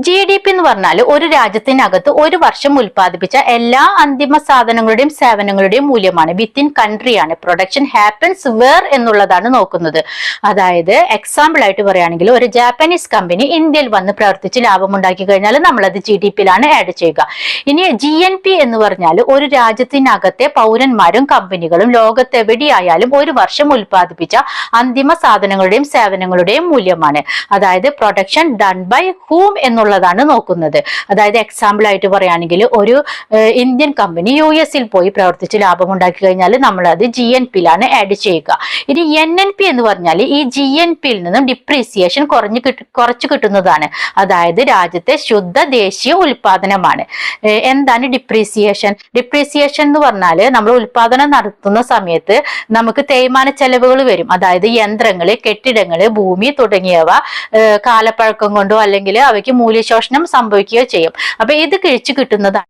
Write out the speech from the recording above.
GDP എന്ന് പറഞ്ഞാൽ ഒരു രാജ്യത്തിനകത്ത് ഒരു വർഷം ഉൽപ്പാദിപ്പിച്ച എല്ലാ അന്തിമ സാധനങ്ങളുടെയും സേവനങ്ങളുടെയും മൂല്യമാണ്. വിത്തിൻ കൺട്രിയാണ്. പ്രൊഡക്ഷൻ ഹാപ്പൻസ് വേർ എന്നുള്ളതാണ് നോക്കുന്നത്. അതായത് എക്സാമ്പിൾ ആയിട്ട് പറയുകയാണെങ്കിൽ ഒരു ജാപ്പനീസ് കമ്പനി ഇന്ത്യയിൽ വന്ന് പ്രവർത്തിച്ച് ലാഭമുണ്ടാക്കി കഴിഞ്ഞാൽ നമ്മളത് GDP-യിലാണ് ആഡ് ചെയ്യുക. ഇനി GNP എന്ന് പറഞ്ഞാൽ ഒരു രാജ്യത്തിനകത്തെ പൗരന്മാരും കമ്പനികളും ലോകത്തെവിടെയായാലും ഒരു വർഷം ഉൽപ്പാദിപ്പിച്ച അന്തിമ സാധനങ്ങളുടെയും സേവനങ്ങളുടെയും മൂല്യമാണ്. അതായത് പ്രൊഡക്ഷൻ ഡൺ ബൈ ഹൂം എന്നുള്ളതാണ് നോക്കുന്നത്. അതായത് എക്സാമ്പിൾ ആയിട്ട് പറയുകയാണെങ്കിൽ ഒരു ഇന്ത്യൻ കമ്പനി US-ൽ പോയി പ്രവർത്തിച്ച് ലാഭമുണ്ടാക്കി കഴിഞ്ഞാൽ നമ്മൾ അത് GNP-യിലാണ് ആഡ് ചെയ്യുക. ഇനി NNP എന്ന് പറഞ്ഞാൽ ഈ GNP-യിൽ നിന്നും ഡിപ്രീസിയേഷൻ കുറച്ച് കിട്ടുന്നതാണ്. അതായത് രാജ്യത്തെ ശുദ്ധ ദേശീയ ഉൽപാദനമാണ്. എന്താണ് ഡിപ്രീസിയേഷൻ? ഡിപ്രീസിയേഷൻ എന്ന് പറഞ്ഞാൽ നമ്മൾ ഉൽപാദനം നടത്തുന്ന സമയത്ത് നമുക്ക് തേയ്മാന ചെലവുകൾ വരും. അതായത് യന്ത്രങ്ങള്, കെട്ടിടങ്ങള്, ഭൂമി തുടങ്ങിയവ കാലപ്പഴക്കം കൊണ്ടോ അല്ലെങ്കിൽ അവയ്ക്ക് മൂല്യശോഷണം സംഭവിക്കുകയോ ചെയ്യും. അപ്പൊ ഇത് കിഴിച്ചു കിട്ടുന്നതാണ്